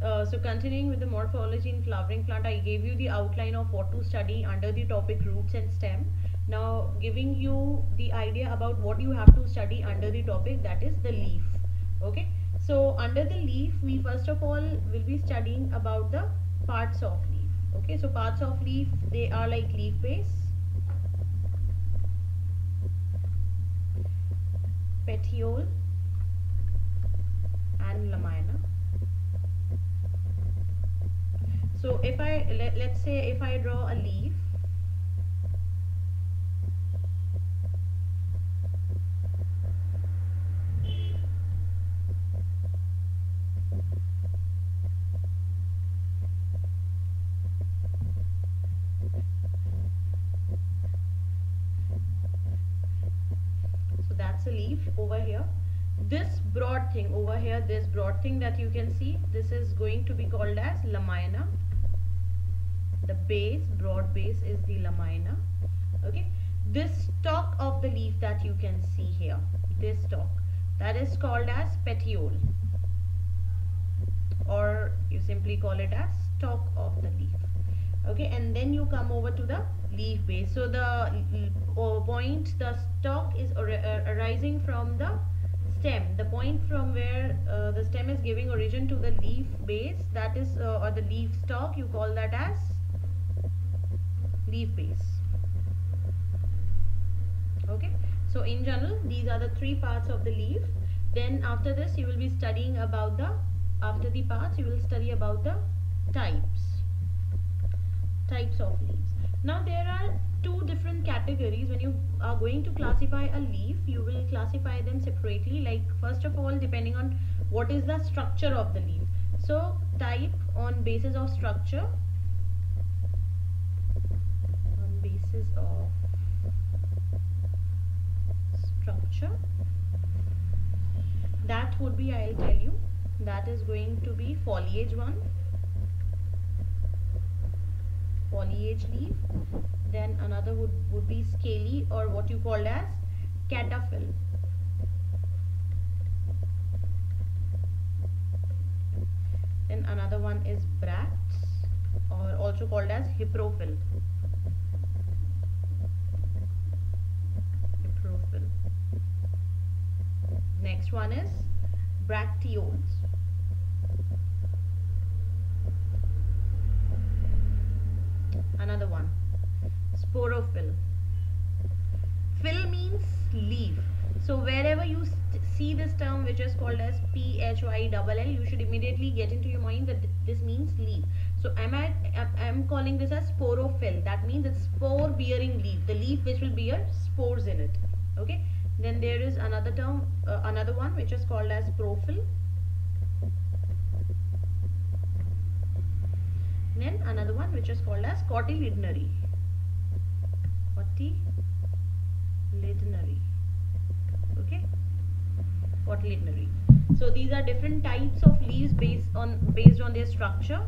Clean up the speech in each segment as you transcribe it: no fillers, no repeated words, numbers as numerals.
So continuing with the morphology in flowering plant, I gave you the outline of what to study under the topic roots and stem. Now giving you the idea about what you have to study under the topic, that is the leaf. Okay, so under the leaf we first of all will be studying about the parts of leaf. Okay, so parts of leaf, they are like leaf base, petiole and lamina. So if let's say if I draw a leaf, so that's a leaf over here. This broad thing over here, this broad thing that you can see, this is going to be called as lamina. The base, broad base, is the lamina. Okay, this stalk of the leaf that you can see here, this stalk, that is called as petiole, or you simply call it as stalk of the leaf. Okay, and then you come over to the leaf base. So the point, the stalk is arising from the stem, the point from where the stem is giving origin to the leaf base, that is or the leaf stalk, you call that as leaf base. Okay, so in general these are the three parts of the leaf. Then after this you will be studying about the, after the parts you will study about the types of leaves. Now there are two different categories. When you are going to classify a leaf, you will classify them separately, like first of all depending on what is the structure of the leaf. So type on basis of structure, that would be, I'll tell you, that is going to be foliage one, foliage leaf. Then another would be scaly, or what you called as cataphyll. Then another one is bracts, or also called as hiprophyll. Next one is bracteoles. Another one, sporophyll. Phill means leaf. So wherever you see this term which is called as PHYLL, you should immediately get into your mind that this means leaf. So I'm calling this as sporophyll. That means it's spore bearing leaf, the leaf which will bear spores in it. Okay. Then there is another term, another one which is called as prophyll. Then another one which is called as cotyledonary. Okay, cotyledonary. So these are different types of leaves based on their structure.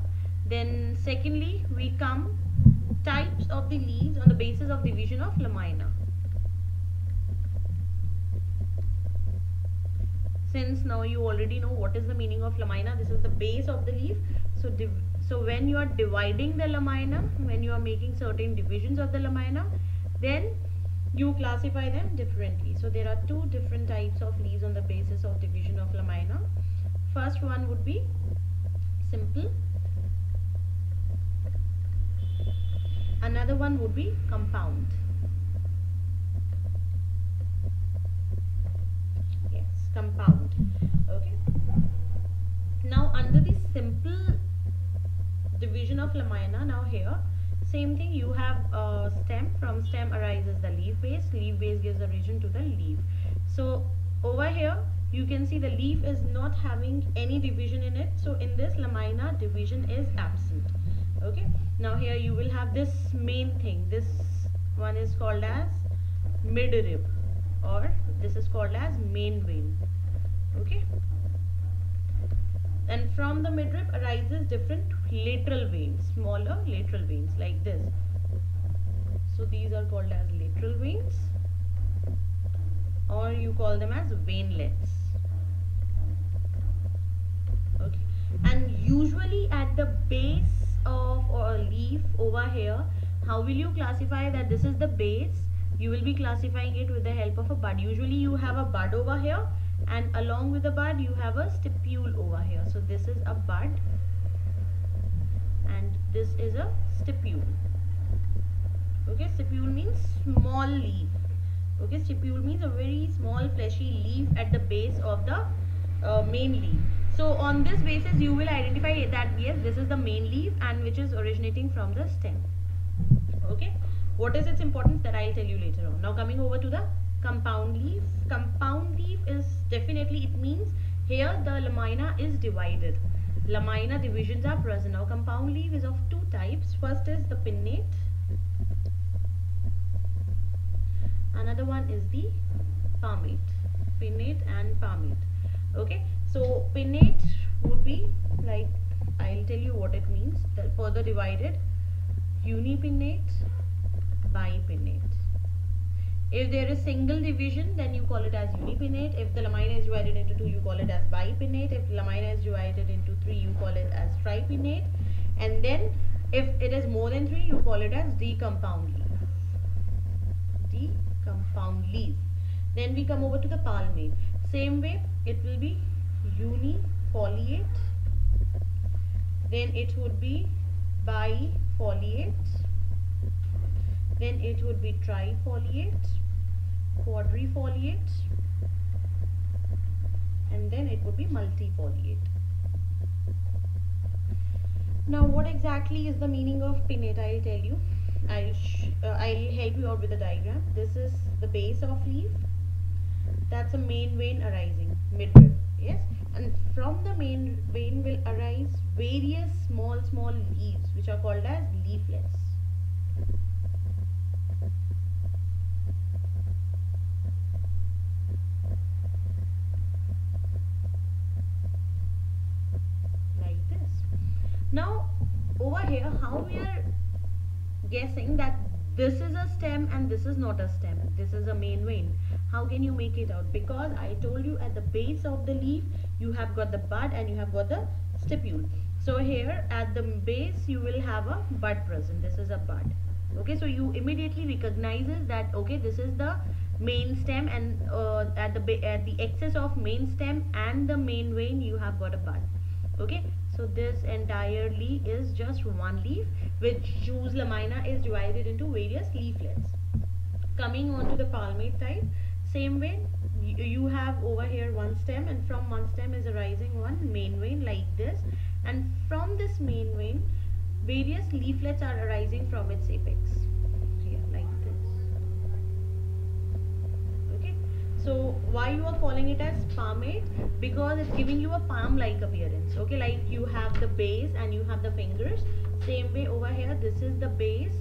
Then secondly, we come types of the leaves on the basis of division of lamina. Since now you already know what is the meaning of lamina, this is the base of the leaf. So when you are dividing the lamina, when you are making certain divisions of the lamina, then you classify them differently. So there are two different types of leaves on the basis of division of lamina. First one would be simple. Another one would be compound. Yes, compound. Okay. Now under the simple division of lamina, now here same thing, you have a stem. From stem arises the leaf base. Leaf base gives origin to the leaf. So over here you can see the leaf is not having any division in it. So in this lamina, division is absent. Okay. Now here you will have this main thing. This one is called as midrib, or this is called as main vein. Okay. And from the midrib arises different lateral veins, smaller lateral veins like this. So these are called as lateral veins, or you call them as veinlets. Okay. And usually at the base of a leaf over here, how will you classify that this is the base? You will be classifying it with the help of a bud. Usually you have a bud over here, and along with the bud you have a stipule over here. So this is a bud and this is a stipule. Okay, stipule means small leaf. Okay, stipule means a very small fleshy leaf at the base of the main leaf. So on this basis you will identify that yes, this is the main leaf and which is originating from the stem. Okay, what is its importance, that I'll tell you later on. Now coming over to the compound leaf. Compound leaf is definitely, it means here the lamina is divided. Lamina divisions are present. Now compound leaf is of two types. First is the pinnate. Another one is the palmate. Pinnate and palmate. Okay, so pinnate would be like, I'll tell you what it means. The further divided, unipinnate, bipinnate. If there is single division, then you call it as unipinnate. If the lamina is divided into two, you call it as bipinnate. If the lamina is divided into three, you call it as tripinnate. And then if it is more than three, you call it as decompound leaf. Decompound leaf. Then we come over to the palmate. Same way, it will be unifoliate. Then it would be bifoliate. Then it would be trifoliate, quadrifoliate, and then it would be multifoliate. Now what exactly is the meaning of pinnate? I'll tell you. I'll help you out with the diagram. This is the base of leaf. That's a main vein arising, midrib. Yes, and from the main vein will arise various small leaves which are called as leaflets. Like this. Now over here, how we are guessing that this is a stem and this is not a stem, this is a main vein? How can you make it out? Because I told you at the base of the leaf you have got the bud and you have got the stipule. So here at the base you will have a bud present. This is a bud. Okay, so you immediately recognizes that okay, this is the main stem, and at the excess of main stem and the main vein you have got a bud. Okay, so this entirely is just one leaf, whose lamina is divided into various leaflets. Coming on to the palmate type, same way, you have over here one stem, and from one stem is arising one main vein like this, and from this main vein various leaflets are arising from its apex here like this. Okay, so why you are calling it as palmate? Because it's giving you a palm like appearance. Okay, like you have the base and you have the fingers. Same way over here, this is the base,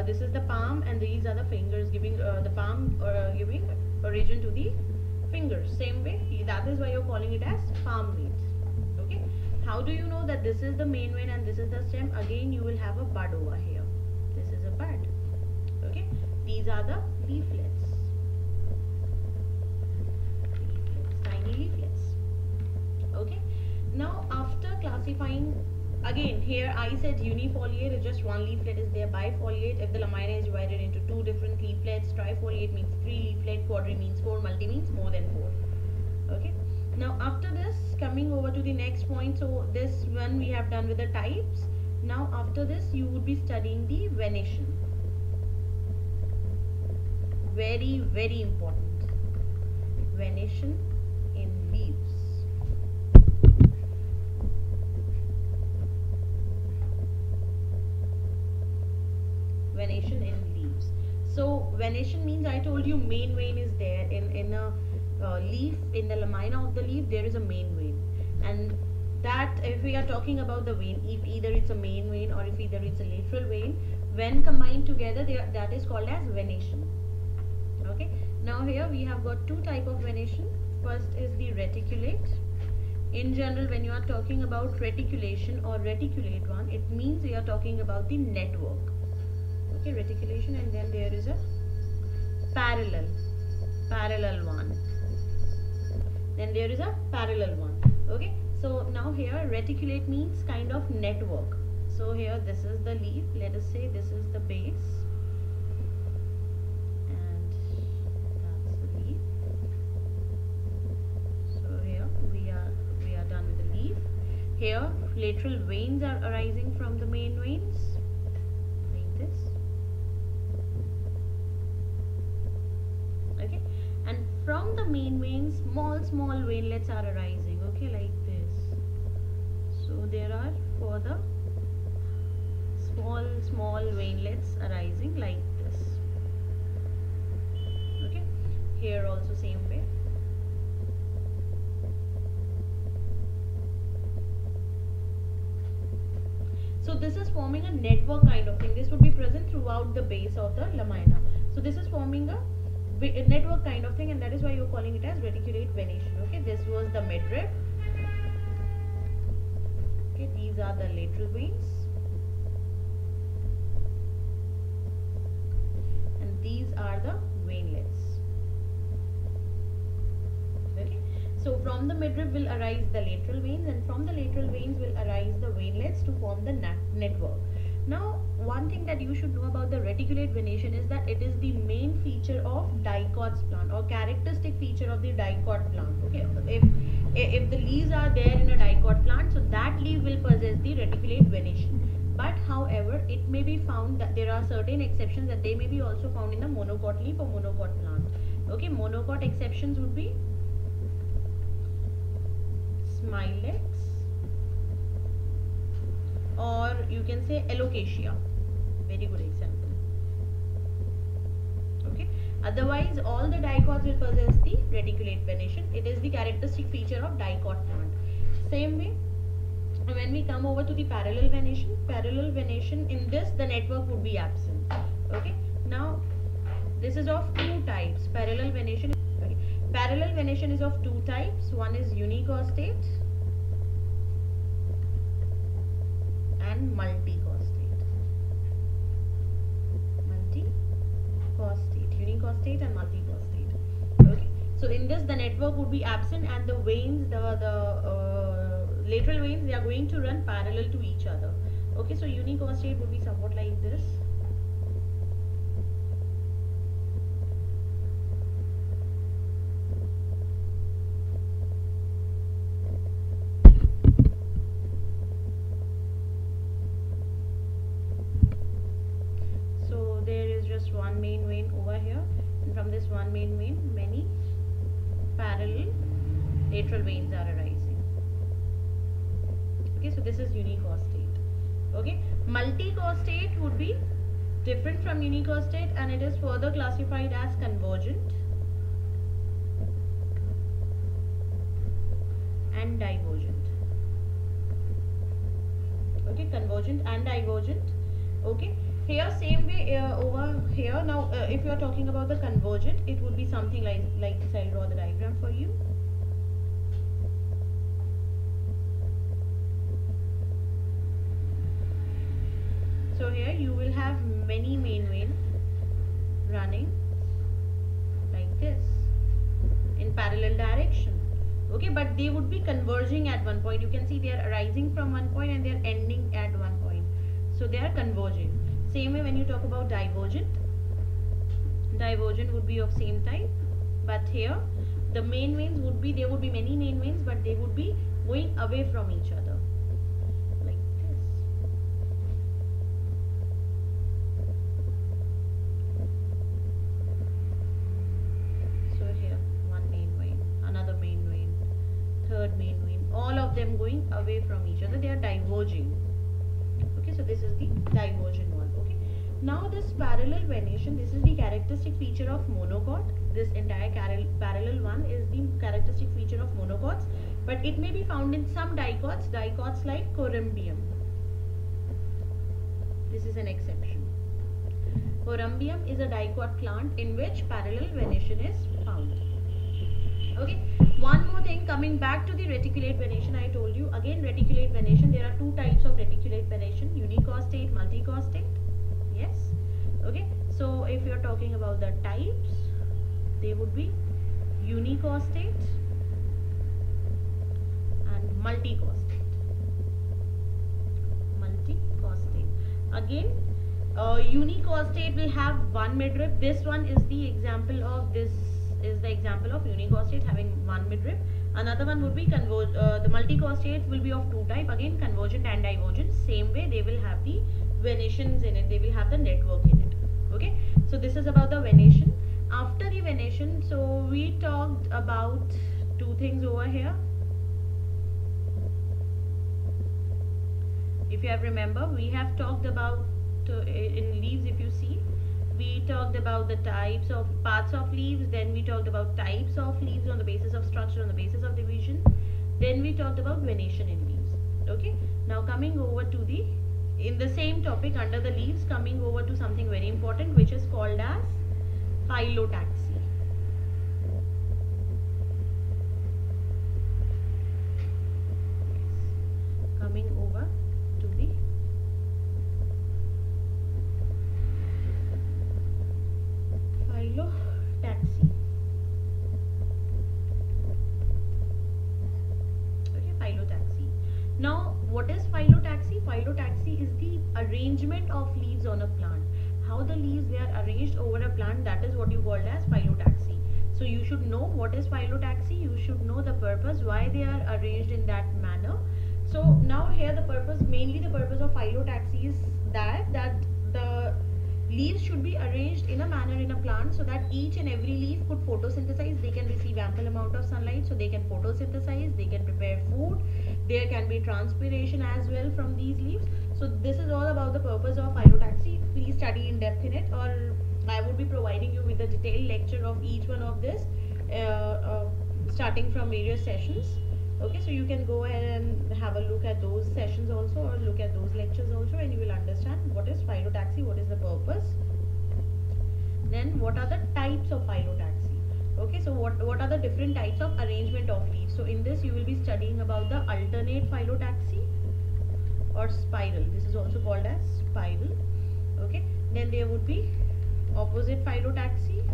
this is the palm, and these are the fingers, giving the palm giving origin to the fingers. Same way, that is why you're calling it as palmate. Okay, how do you know that this is the main vein and this is the stem? Again, you will have a bud over here. This is a bud. Okay, these are the leaflets. Tiny leaflets. Okay, now after classifying, again here I said unifoliate is just one leaflet is there. Bifoliate, if the lamina is divided into two different leaflets. Trifoliate means three leaflet. Quadri means four. Multi means more than four. Okay, now after this, coming over to the next point. So this one we have done with the types. Now after this you would be studying the venation. Very important. Venation in leaves. Venation in leaves. So venation means, I told you main vein is there in a leaf. In the lamina of the leaf there is a main vein, and that if we are talking about the vein, if either it's a main vein or if either it's a lateral vein, when combined together that is called as venation. Okay, now here we have got two type of venation. First is the reticulate. In general, when you are talking about reticulation or reticulate one, it means we are talking about the network. Okay, reticulation, and then there is a parallel one. Then there is a parallel one. Okay, So now here reticulate means kind of network. So here this is the leaf, let us say this is the base, and that's the leaf. So here we are done with the leaf. Here lateral veins are arising from the main veins, like this. Okay, and from the main veins small veinlets are arising, okay, like this. So there are further small veinlets arising like this. Okay, here also same way. So this is forming a network kind of thing. This would be present throughout the base of the lamina. So this is forming a network kind of thing, and that is why you're calling it as reticulate venation. Okay, this was the midrib. Okay, these are the lateral veins, and these are the veinlets. Okay, so from the midrib will arise the lateral veins, and from the lateral veins will arise the veinlets to form the network. Now, one thing that you should know about the reticulate venation is that it is the main feature of dicots plant, or characteristic feature of the dicot plant. Okay, if the leaves are there in a dicot plant, so that leaf will possess the reticulate venation. But however, it may be found that there are certain exceptions, that they may be also found in the monocot leaf or monocot plant. Okay, monocot exceptions would be Smilex, or you can say Alocasia, very good example. Okay, otherwise all the dicots will possess the reticulate venation. It is the characteristic feature of dicot plant. Same way, when we come over to the parallel venation, in this the network would be absent. Okay, now this is of two types. Parallel venation. Okay. Parallel venation is of two types. One is unicostate and multicostate. Unicostate and multicostate. Okay, so in this the network would be absent, and the veins, the lateral veins, they are going to run parallel to each other. Okay, so unicostate would be somewhat like this. One main vein over here, and from this one main vein many parallel lateral veins are arising. Okay, so this is unicostate. Okay, multicostate would be different from unicostate, and it is further classified as convergent and divergent. Okay, convergent and divergent. Okay, here same way over here. Now if you are talking about the convergent, it would be something like this. I'll draw the diagram for you. So here you will have many main veins running like this in parallel direction. Okay, but they would be converging at one point. You can see they are arising from one point and they are ending at one point. So they are converging. Same way when you talk about divergent would be of same type, but here the main veins would be, there would be many main veins, but they would be going away from each other like this. So here one main vein, another main vein, third main vein, all of them going away from each other, they are diverging. Okay, so this is the divergent one. Okay, now this parallel venation, this is the characteristic feature of monocot. This entire parallel one is the characteristic feature of monocots, but it may be found in some dicots like corymbium. This is an exception. Corymbium is a dicot plant in which parallel venation is found. Okay, one more thing, coming back to the reticulate venation, I told you again, reticulate venation, there are two types of reticulate venation, unicostate, multicostate. Yes. Okay, so if you are talking about the types, they would be unicostate and multicostate. Again, unicostate will have one midrib. This one is the example of unicostate having one midrib. Another one would be the multicostate will be of two type, again convergent and divergent. Same way they will have the Venetians in it, they will have the network in it. Okay, so this is about the Venetian. After the Venetian, so we talked about two things over here. If you have remember, we have talked about in leaves, if you see, we talked about the types of parts of leaves, then we talked about types of leaves on the basis of structure, on the basis of division, then we talked about venation in leaves. Okay, now coming over to the, in the same topic under the leaves, coming over to something very important which is called as phyllotaxy. Coming over to the phyllotaxy. Okay, phyllotaxy. Now, what is phyllotaxy? Phyllotaxy is the arrangement of leaves on a plant. How the leaves they are arranged over a plant, that is what you called as phyllotaxy. So you should know what is phyllotaxy. You should know the purpose, why they are arranged in that manner. So now here the purpose, mainly the purpose of phyllotaxy is that the leaves should be arranged in a manner in a plant so that each and every leaf could photosynthesize. They can receive ample amount of sunlight, so they can photosynthesize, they can prepare food, there can be transpiration as well from these leaves. So this is all about the purpose of phyllotaxy. Please study in depth in it, or I would be providing you with a detailed lecture of each one of this starting from various sessions. Okay, so you can go ahead and have a look at those sessions also, or look at those lectures also, and you will understand what is phyllotaxy, what is the purpose, then what are the types of phyllotaxy. Okay, so what are the different types of arrangement of leaves. So in this you will be studying about the alternate phyllotaxy or spiral. This is also called as spiral. Okay, then there would be opposite phyllotaxy,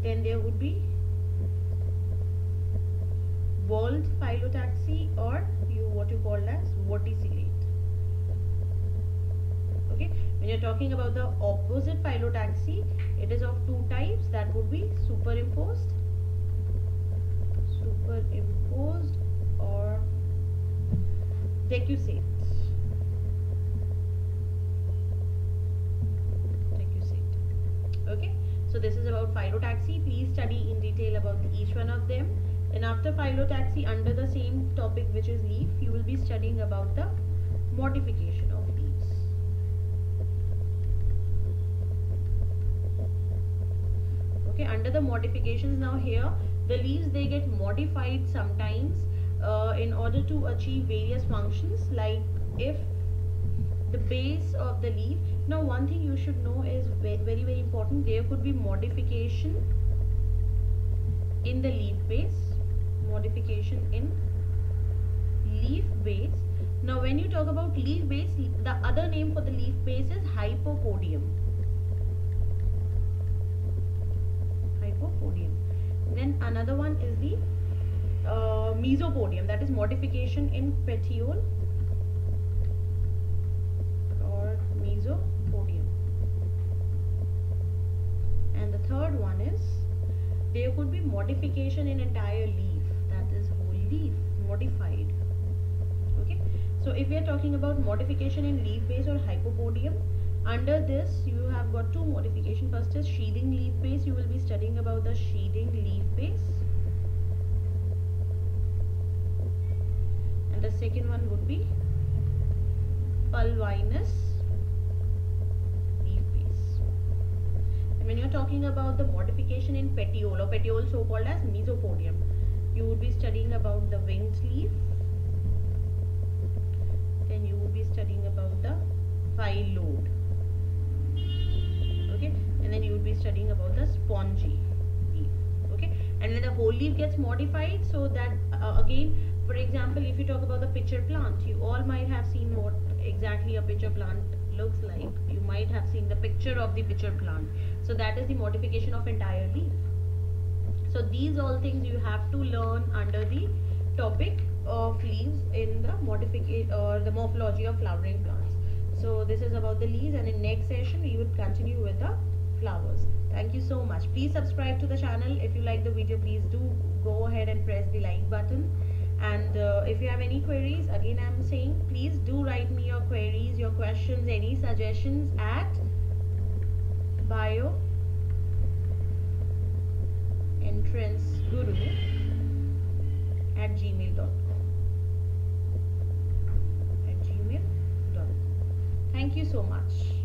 then there would be walled phyllotaxy, or what you call as verticillate. Okay, when you're talking about the opposite phyllotaxy, it is of two types, that would be superimposed or decussate. Okay, so this is about phyllotaxy. Please study in detail about each one of them. And after phyllotaxy, under the same topic which is leaf, you will be studying about the modification of leaves. Okay, under the modifications, now here the leaves they get modified sometimes in order to achieve various functions, like if the base of the leaf. Now one thing you should know is very important, there could be modification in the leaf base. Modification in leaf base. Now when you talk about leaf base, the other name for the leaf base is hypopodium. Then another one is the mesopodium, that is modification in petiole or mesopodium. And the third one is there could be modification in entire leaf, that is whole leaf modified. Okay, so if we are talking about modification in leaf base or hypopodium, under this you have got two modification. First is sheathing leaf base. You will be studying about the sheathing leaf base, and the second one would be pulvinous leaf base. And when you are talking about the modification in petiole, or petiole so called as mesopodium, you would be studying about the winged leaf, then you would be studying about the phyllodes. Okay, and then you would be studying about the spongy leaf. Okay, and when the whole leaf gets modified, so that again, for example, if you talk about the pitcher plant, you all might have seen what exactly a pitcher plant looks like. You might have seen the picture of the pitcher plant. So that is the modification of entire leaf. So these all things you have to learn under the topic of leaves in the modification or the morphology of flowering plants. So this is about the leaves, and in next session we will continue with the flowers. Thank you so much. Please subscribe to the channel. If you like the video, please do go ahead and press the like button. And if you have any queries, again I am saying, please do write me your queries, your questions, any suggestions at bioentranceguru@gmail.com. Thank you so much.